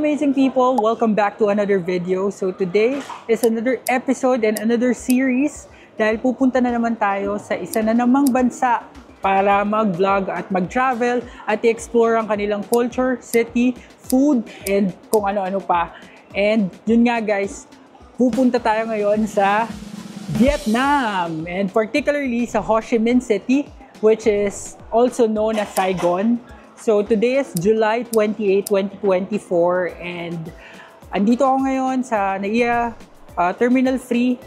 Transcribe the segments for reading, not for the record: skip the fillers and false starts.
amazing people! Welcome back to another video. So today is another episode and another series dahil pupunta na naman tayo sa isa na namang bansa para mag-vlog at mag-travel at i-explore ang kanilang culture, city, food, and kung ano-ano pa. And yun nga guys, pupunta tayo ngayon sa Vietnam and particularly sa Ho Chi Minh City, which is also known as Saigon. So today is July 28, 2024 and andito ako ngayon sa NAIA Terminal 3.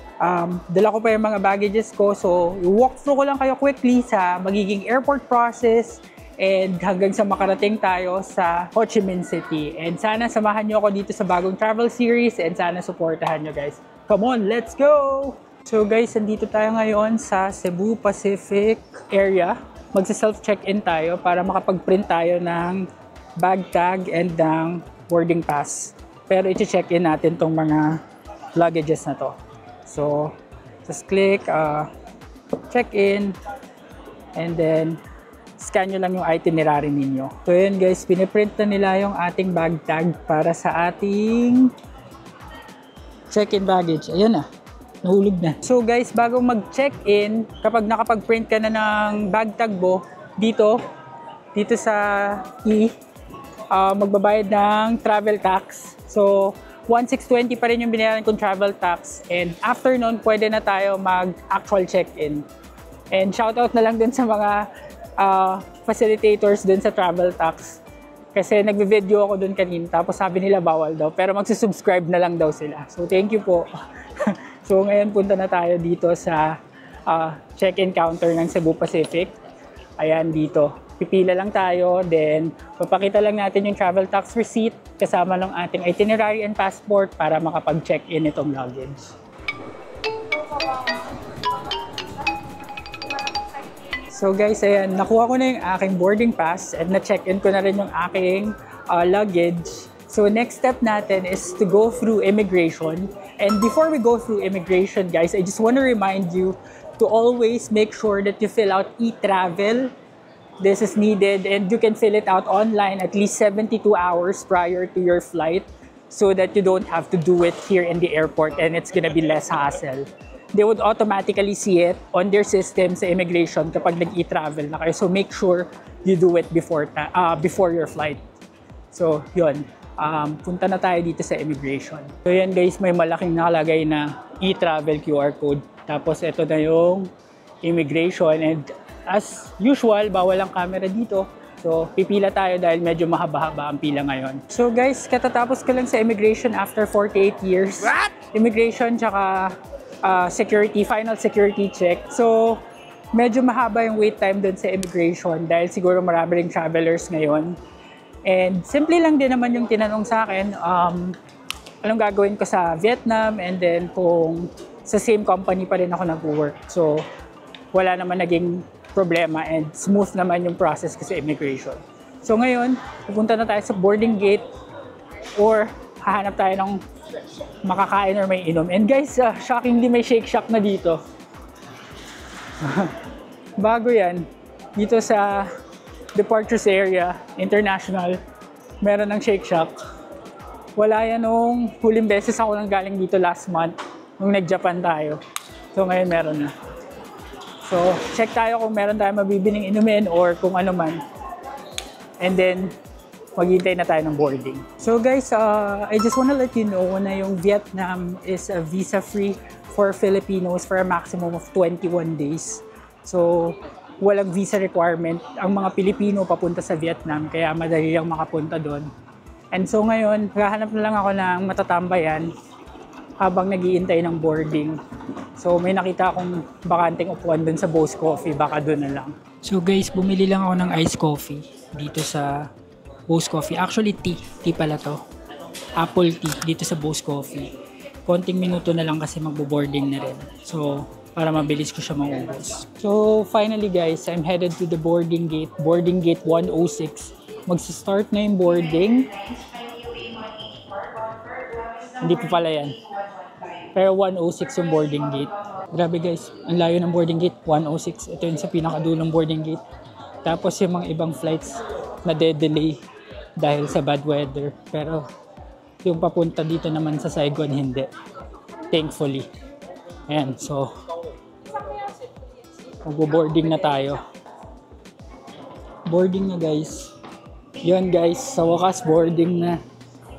Dala ko pa yung mga baggages ko, so i-walk through ko lang kayo quickly sa magiging airport process and hanggang sa makarating tayo sa Ho Chi Minh City. And sana samahan nyo ako dito sa bagong travel series and sana supportahan nyo guys. Come on, let's go! So guys, andito tayo ngayon sa Cebu Pacific area. Magsa-self-check-in tayo para makapag-print tayo ng bag tag and ng boarding pass. Pero i-check-in natin tong mga luggages na to. So, just click check-in and then scan nyo lang yung itinerary ninyo. So yun guys, piniprint na nila yung ating bag tag para sa ating check-in baggage. Ayun na. Nahulog na. So guys, bago mag-check-in, kapag nakapag-print ka na ng bag tag mo, dito sa magbabayad ng travel tax. So, 1,620 pa rin yung binayaran kong travel tax. And after nun, pwede na tayo mag-actual check-in. And shoutout na lang dun sa mga facilitators dun sa travel tax. Kasi nagbe-video ako dun kanina, tapos sabi nila bawal daw. Pero magsusubscribe na lang daw sila. So, thank you po. So ngayon punta na tayo dito sa check-in counter ng Cebu Pacific. Ayan dito. Pipila lang tayo, then papakita lang natin yung travel tax receipt kasama ng ating itinerary and passport para makapag-check-in itong luggage. So guys, ayan, nakuha ko na yung aking boarding pass and na-check-in ko na rin yung aking luggage. So next step natin is to go through immigration. And before we go through immigration, guys, I just want to remind you to always make sure that you fill out e-travel. This is needed and you can fill it out online at least 72 hours prior to your flight so that you don't have to do it here in the airport and it's gonna be less hassle. They would automatically see it on their system sa immigration kapag nag-e-travel na kayo. So make sure you do it before your flight. So, yun. Punta na tayo dito sa immigration. So yan guys, may malaking nakalagay na e-travel QR code. Tapos ito na yung immigration and as usual, bawal ang camera dito. So pipila tayo dahil medyo mahaba-haba ang pila ngayon. So guys, katatapos ko lang sa immigration after 48 years. What? Immigration tsaka security, final security check. So medyo mahaba yung wait time dun sa immigration dahil siguro marami ring travelers ngayon. And simple lang din naman yung tinanong sa akin, anong gagawin ko sa Vietnam and then kung sa same company pa rin ako nag-work. So, wala naman naging problema and smooth naman yung process ko sa immigration. So ngayon, pupunta na tayo sa boarding gate or hahanap tayo ng makakain or may inom. And guys, shockingly may Shake Shack na dito. Bago yan, dito sa departures area, international, meron ng Shake Shack. Wala yan nung huling beses ako nang galing dito last month, nung nag-Japan tayo. So ngayon meron na. So check tayo kung meron tayong mabibiling inumin or kung ano man. And then, maghintay na tayo ng boarding. So guys, I just wanna let you know na yung Vietnam is visa-free for Filipinos for a maximum of 21 days. So, walang visa requirement ang mga Pilipino papunta sa Vietnam, kaya madali lang makapunta doon. And so ngayon, hahanap na lang ako ng matatambayan habang nag-iintay ng boarding. So may nakita akong bakanting upuan doon sa Boss Coffee, baka doon na lang. So guys, bumili lang ako ng iced coffee dito sa Boss Coffee. Actually tea pala to. Apple tea dito sa Boss Coffee. Konting minuto na lang kasi magbo-boarding na rin. So para mabilis ko siya maubos. So finally guys, I'm headed to the boarding gate 106. Magsa-start na yung boarding. Hindi pa pala yan. Pero 106 yung boarding gate. Grabe guys, ang layo ng boarding gate, 106. Ito yung sa pinakadulong boarding gate. Tapos yung mga ibang flights na delay dahil sa bad weather. Pero Yung papunta dito naman sa Saigon, hindi. Thankfully. Ayan, so mag-boarding na tayo. Boarding na guys. Yun guys, sa wakas boarding na.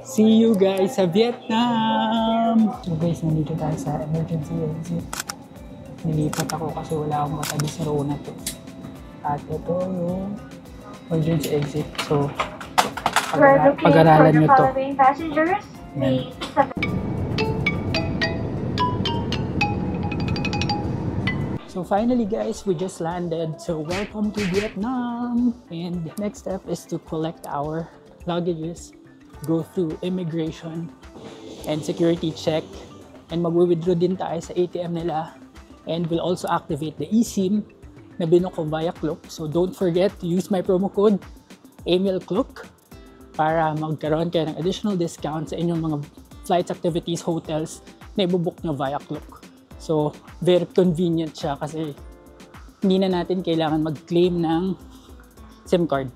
See you guys sa Vietnam! So guys, nandito tayo sa emergency exit. Nilipat ako kasi wala akong matabi sa row na to. At ito yung emergency exit. So, pag-aralan nyo to. Yan. So finally guys, we just landed. So welcome to Vietnam! And next step is to collect our luggages, go through immigration and security check, and mag-withdraw din tayo sa ATM nila. And we'll also activate the eSIM na binook ko via Klook. So don't forget to use my promo code EMILKLOOK para magkaroon kayo ng additional discount sa inyong mga flights, activities, hotels na ibubook nyo via Klook. So very convenient siya kasi hindi na natin kailangan mag-claim ng SIM card.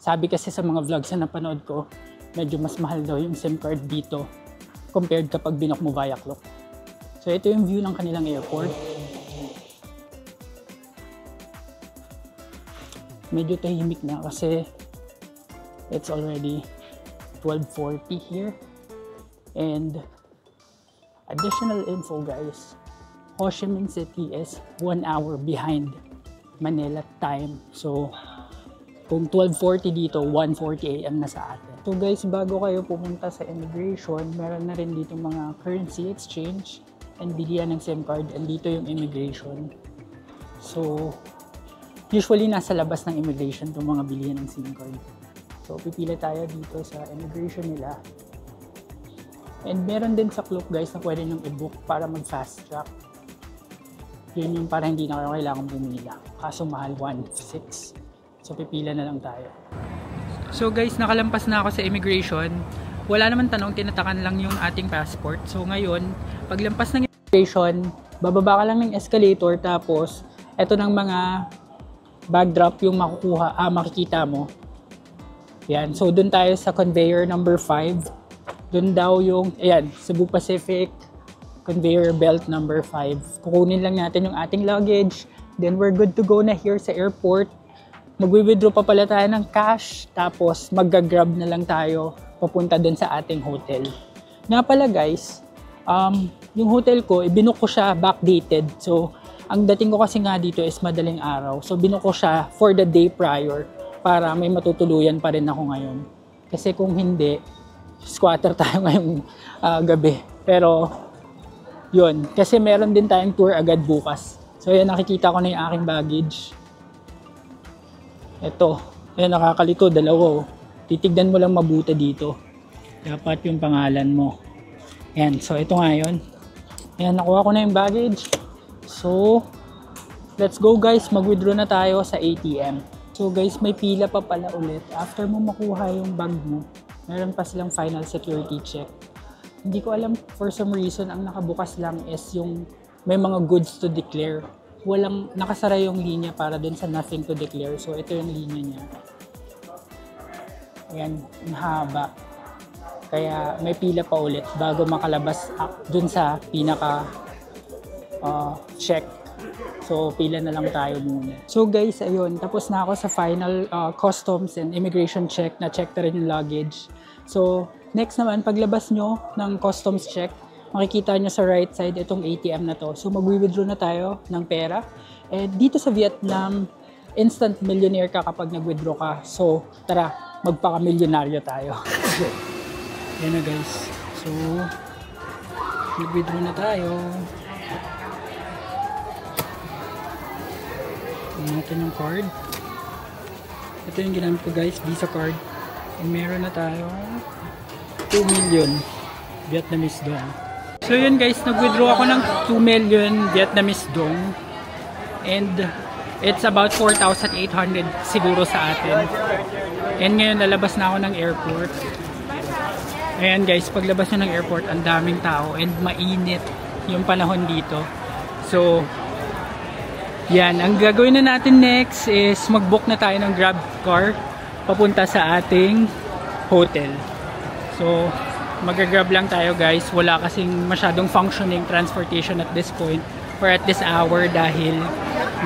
Sabi kasi sa mga vlogs na napanood ko, medyo mas mahal daw yung SIM card dito compared kapag binook mo via Klook. So ito yung view ng kanilang airport. Medyo tahimik na kasi it's already 12:40 here. And additional info guys, Ho Chi Minh City is 1 hour behind Manila time. So kung 12:40 dito, 1:40 AM na sa atin. So guys, bago kayo pumunta sa immigration, meron na rin dito mga currency exchange and bilihan ng SIM card, and dito yung immigration. So usually nasa labas ng immigration itong mga bilihan ng SIM card. So pipila tayo dito sa immigration nila. And meron din sa Klook guys na pwede nyo i-book para mag-fast track. Yun yung para hindi na kayo kailangan bumila. Kaso mahal, 1.6. So pipila na lang tayo. So guys, nakalampas na ako sa immigration. Wala naman tanong, tinatakan lang yung ating passport. So ngayon, paglampas ng immigration, bababa ka lang ng escalator, tapos eto ng mga bag drop yung makikita mo. Yan. So doon tayo sa conveyor number 5. Doon daw yung, ayan, Cebu Pacific conveyor belt number 5. Kukunin lang natin yung ating luggage. Then we're good to go na here sa airport. Mag-withdraw pa pala tayo ng cash. Tapos mag-grab na lang tayo papunta dun sa ating hotel. Nga pala guys, yung hotel ko, binook ko siya backdated. So, ang dating ko kasi nga dito is madaling araw. So, binook ko siya for the day prior para may matutuluyan pa rin ako ngayon. Kasi kung hindi, squatter tayo ngayong gabi. Pero, yun. Kasi meron din tayong tour agad bukas. So, yan, nakikita ko na yung aking baggage. Ito. Yan, nakakalito. Dalawa. Titignan mo lang mabuti dito. Dapat yung pangalan mo. Yan. So, ito nga yun. Yan, nakuha ko na yung baggage. So, let's go guys. Mag-withdraw na tayo sa ATM. So guys, may pila pa pala ulit. After mo makuha yung bag mo, meron pa silang final security check. Hindi ko alam, for some reason, ang nakabukas lang is yung may mga goods to declare. Walang, nakasara yung linya para dun sa nothing to declare. So ito yung linya niya. Ayan, mahaba. Kaya may pila pa ulit bago makalabas dun sa pinaka check. So pila na lang tayo muna. So guys, ayun, tapos na ako sa final customs and immigration check. Na-check na rin yung luggage. So next naman, paglabas nyo ng customs check, makikita nyo sa right side itong ATM na to. So mag-withdraw na tayo ng pera. And dito sa Vietnam, instant millionaire ka kapag nag-withdraw ka. So tara, magpaka-milyonaryo tayo. Yan na guys. So mag-withdraw na tayo. Tingnan natin yung card. Ito yung ginamit ko guys, Visa card. And meron na tayo 2 million Vietnamese dong. So yun guys, nag-withdraw ako ng 2 million Vietnamese dong. And it's about 4,800 siguro sa atin. And ngayon lalabas na ako ng airport. Ayan guys, paglabas nyo ng airport, ang daming tao and mainit yung panahon dito. So yan, ang gagawin na natin next is mag-book na tayo ng Grab car papunta sa ating hotel. So Mag-grab lang tayo guys. Wala kasing masyadong functioning transportation at this point or at this hour dahil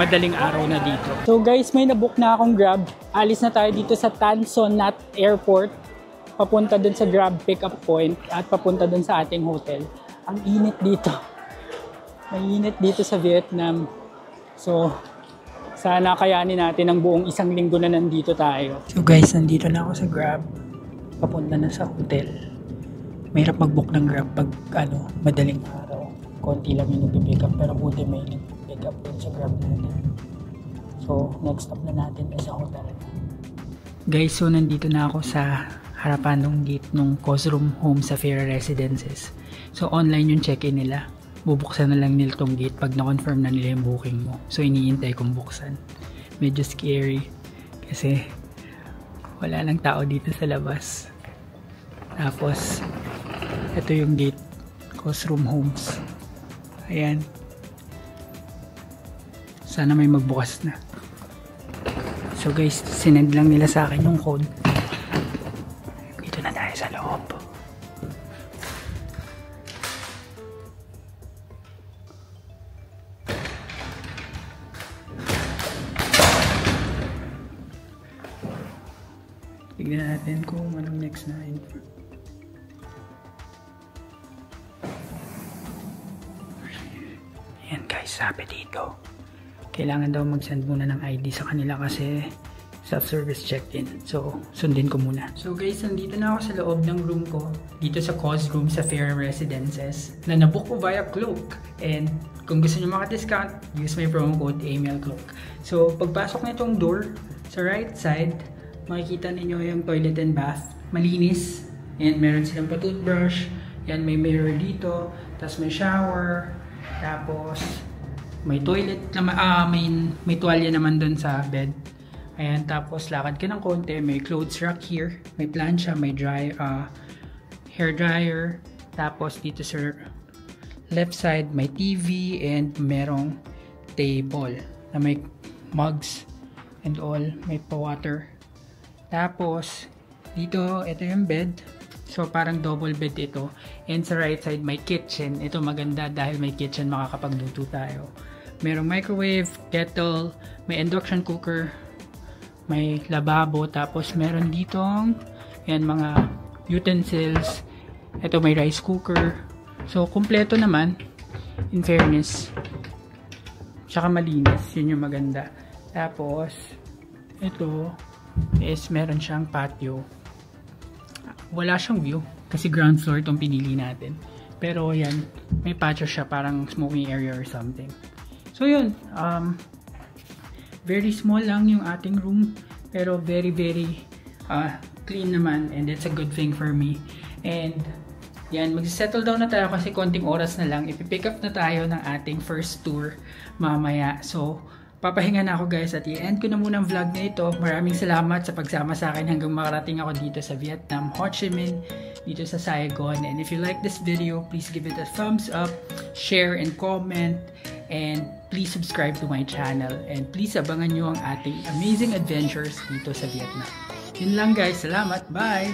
madaling araw na dito. So guys, may nabook na akong grab. Alis na tayo dito sa Tan Son Nhat Airport. Papunta dun sa grab pickup point at papunta dun sa ating hotel. Ang init dito. Mainit dito sa Vietnam. So, sana kayanin natin ang buong isang linggo na nandito tayo. So guys, nandito na ako sa grab. Papunta na sa hotel. Mahirap mag-book ng grab pag madaling araw. Konti lang yung nagpipick up pero buti may nagpipick up dun sa grab natin. So, next stop na natin is sa hotel. Guys, so nandito na ako sa harapan ng gate ng Cosroom Home sa Fair Residences. So, online yung check-in nila. Bubuksan na lang nila tong gate pag na-confirm na nila yung booking mo. So, iniintay kong buksan. Medyo scary kasi wala lang tao dito sa labas. Tapos, ito yung gate. Cosroom Homes. Ayan. Sana may magbukas na. So guys, sinend lang nila sa akin yung code. Dito na tayo sa loob. Tignan natin kung anong next na info. Ayan guys, sabi dito. Kailangan daw mag-send muna ng ID sa kanila kasi self-service check-in. So, sundin ko muna. So guys, nandito na ako sa loob ng room ko. Dito sa Cosroom sa Fair Residences. Na nabook ko via Klook. And kung gusto nyo maka-discount, use my promo code AMLCloak. So, pagpasok na itong door, sa right side, makikita ninyo yung toilet and bath. Malinis. And meron silang pa-toothbrush. Yan, may mirror dito. Tapos may shower. Tapos, may toilet na may tuwalya naman dun sa bed. Ayan, tapos lakad ka ng konti, may clothes rack here, may plancha, may hair dryer. Tapos dito sa left side may TV and merong table na may mugs and all, may pa-water. Tapos dito, ito yung bed. So parang double bed ito. And sa right side may kitchen. Ito maganda dahil may kitchen, makakapagluto tayo. Merong microwave, kettle, may induction cooker, may lababo, tapos meron ditong yan, mga utensils. Ito may rice cooker. So kumpleto naman, in fairness. Tsaka malinis, yun yung maganda. Tapos ito is meron siyang patio. Wala siyang view kasi ground floor itong pinili natin. Pero yan, may patio siya, parang smoking area or something. So yun, very small lang yung ating room, pero very clean naman, and that's a good thing for me. And yan, mag-settle down na tayo kasi konting oras na lang, ipipick up na tayo ng ating first tour mamaya. So papahinga na ako guys at i-end ko na muna ang vlog na ito. Maraming salamat sa pagsama sa akin hanggang makarating ako dito sa Vietnam, Ho Chi Minh, dito sa Saigon. And if you like this video, please give it a thumbs up, share and comment, and please subscribe to my channel. And please abangan nyo ang ating amazing adventures dito sa Vietnam. Yun lang guys, salamat, bye!